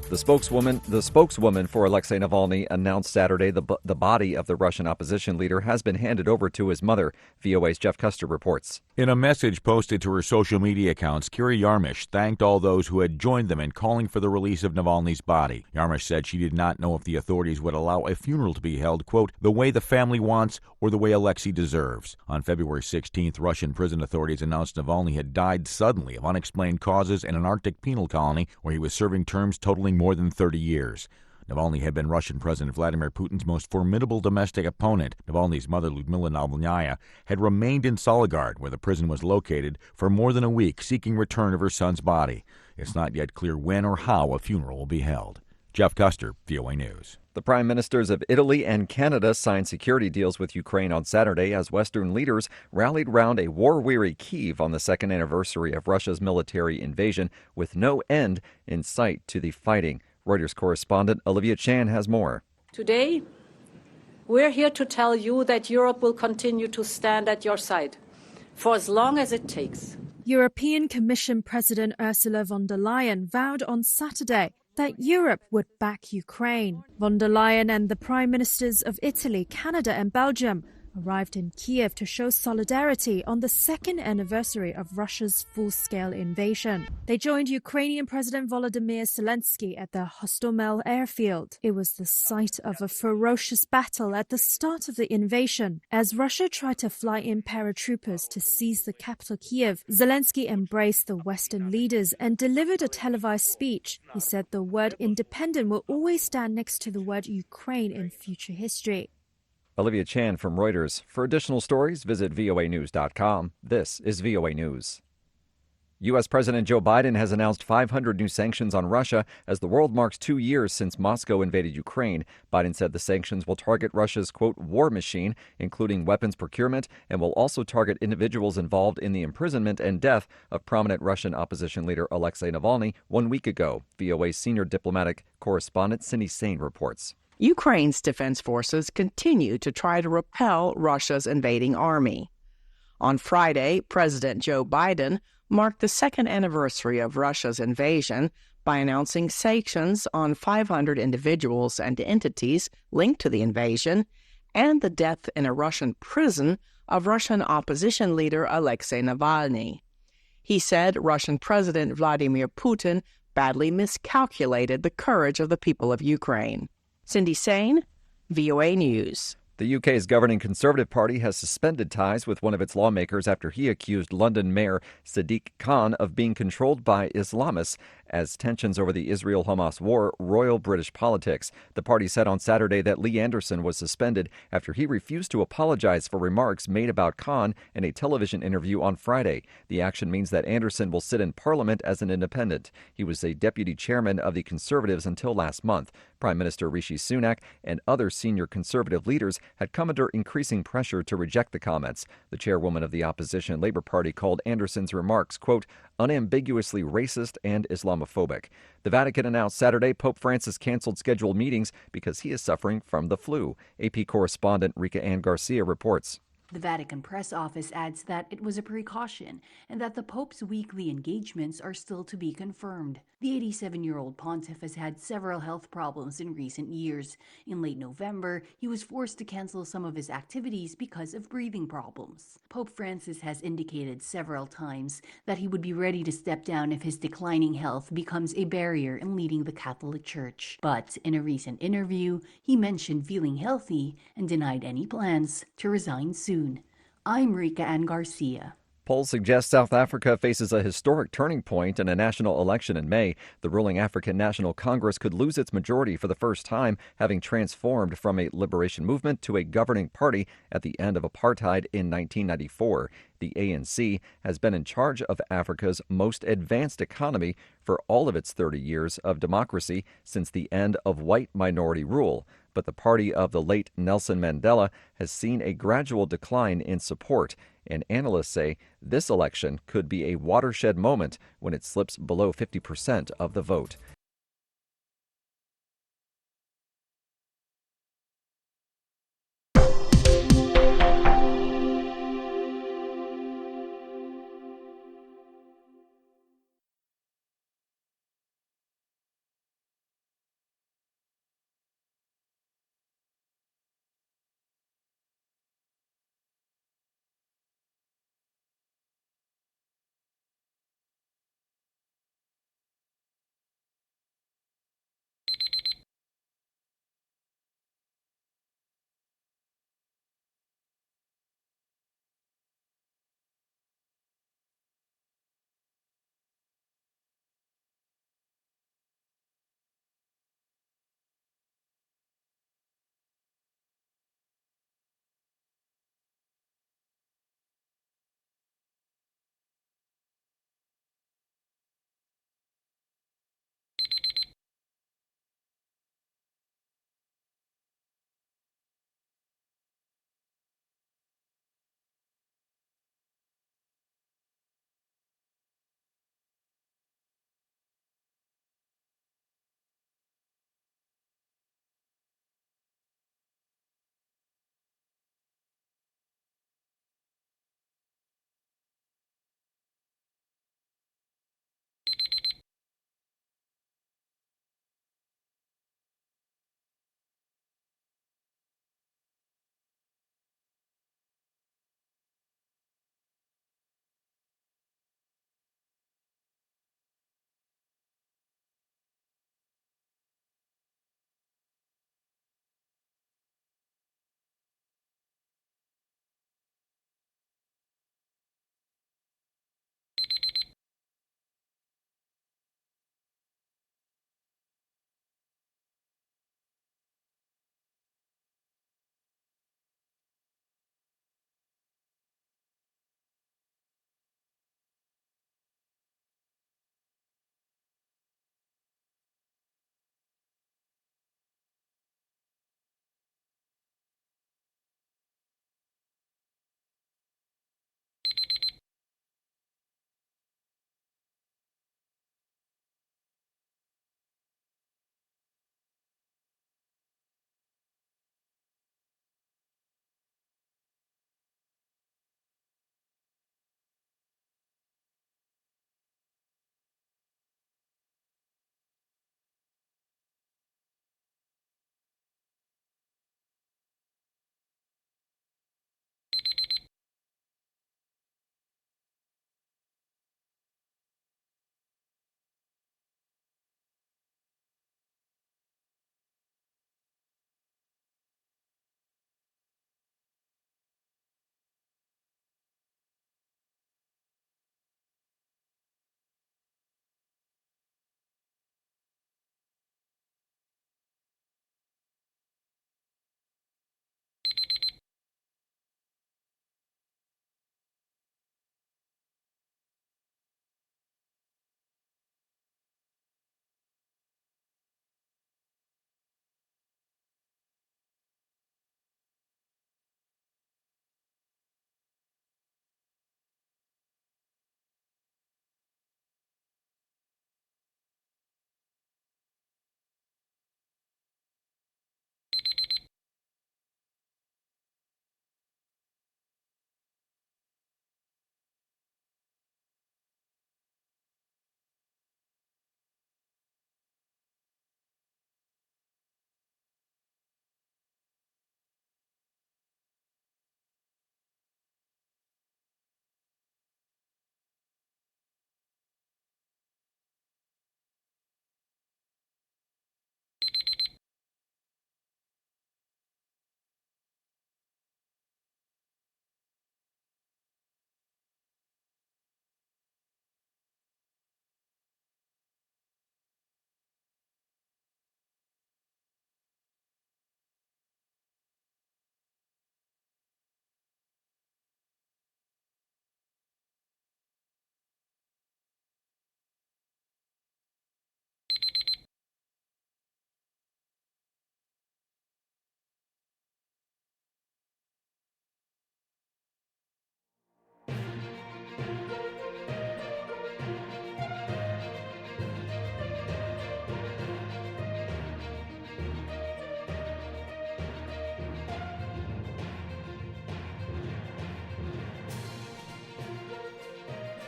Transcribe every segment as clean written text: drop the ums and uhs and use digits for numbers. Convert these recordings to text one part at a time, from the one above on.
The spokeswoman for Alexei Navalny announced Saturday the body of the Russian opposition leader has been handed over to his mother. VOA's Jeff Custer reports. In a message posted to her social media accounts, Kira Yarmish thanked all those who had joined them in calling for the release of Navalny's body. Yarmish said she did not know if the authorities would allow a funeral to be held, quote, the way the family wants or the way Alexei deserves. On February 16th, Russian prison authorities announced Navalny had died suddenly of unexplained causes in an Arctic penal colony where he was serving terms totaling more than 30 years. Navalny had been Russian President Vladimir Putin's most formidable domestic opponent. Navalny's mother, Lyudmila Navalnaya, had remained in Sologard, where the prison was located, for more than a week, seeking return of her son's body. It's not yet clear when or how a funeral will be held. Jeff Custer, VOA News. The prime ministers of Italy and Canada signed security deals with Ukraine on Saturday as Western leaders rallied round a war-weary Kyiv on the second anniversary of Russia's military invasion, with no end in sight to the fighting. Reuters correspondent Olivia Chan has more. Today, we're here to tell you that Europe will continue to stand at your side for as long as it takes. European Commission President Ursula von der Leyen vowed on Saturday that Europe would back Ukraine. Von der Leyen and the prime ministers of Italy, Canada and Belgium arrived in Kiev to show solidarity on the second anniversary of Russia's full-scale invasion. They joined Ukrainian President Volodymyr Zelensky at the Hostomel airfield. It was the site of a ferocious battle at the start of the invasion. As Russia tried to fly in paratroopers to seize the capital Kiev, Zelensky embraced the Western leaders and delivered a televised speech. He said the word independent will always stand next to the word Ukraine in future history. Olivia Chan from Reuters. For additional stories, visit voanews.com. This is VOA News. U.S. President Joe Biden has announced 500 new sanctions on Russia as the world marks 2 years since Moscow invaded Ukraine. Biden said the sanctions will target Russia's, quote, war machine, including weapons procurement, and will also target individuals involved in the imprisonment and death of prominent Russian opposition leader Alexei Navalny 1 week ago. VOA's senior diplomatic correspondent Cindy Sain reports. Ukraine's defense forces continue to try to repel Russia's invading army. On Friday, President Joe Biden marked the second anniversary of Russia's invasion by announcing sanctions on 500 individuals and entities linked to the invasion and the death in a Russian prison of Russian opposition leader Alexei Navalny. He said Russian President Vladimir Putin badly miscalculated the courage of the people of Ukraine. Cindy Sain, VOA News. The UK's governing Conservative Party has suspended ties with one of its lawmakers after he accused London Mayor Sadiq Khan of being controlled by Islamists as tensions over the Israel-Hamas war roil British politics. The party said on Saturday that Lee Anderson was suspended after he refused to apologize for remarks made about Khan in a television interview on Friday. The action means that Anderson will sit in Parliament as an independent. He was a deputy chairman of the Conservatives until last month. Prime Minister Rishi Sunak and other senior Conservative leaders had come under increasing pressure to reject the comments. The chairwoman of the opposition Labour Party called Anderson's remarks, quote, unambiguously racist and Islamophobic. The Vatican announced Saturday Pope Francis canceled scheduled meetings because he is suffering from the flu. AP correspondent Rika Ann Garcia reports. The Vatican press office adds that it was a precaution and that the Pope's weekly engagements are still to be confirmed. The 87-year-old pontiff has had several health problems in recent years. In late November, he was forced to cancel some of his activities because of breathing problems. Pope Francis has indicated several times that he would be ready to step down if his declining health becomes a barrier in leading the Catholic Church. But in a recent interview, he mentioned feeling healthy and denied any plans to resign soon. I'm Rika Ann Garcia. Polls suggest South Africa faces a historic turning point in a national election in May. The ruling African National Congress could lose its majority for the first time, having transformed from a liberation movement to a governing party at the end of apartheid in 1994. The ANC has been in charge of Africa's most advanced economy for all of its 30 years of democracy since the end of white minority rule. But the party of the late Nelson Mandela has seen a gradual decline in support, and analysts say this election could be a watershed moment when it slips below 50% of the vote.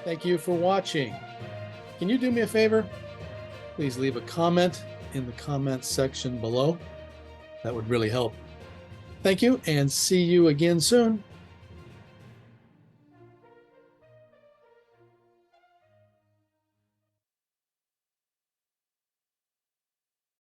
Thank you for watching. Can you do me a favor? Please leave a comment in the comments section below. That would really help. Thank you, and see you again soon.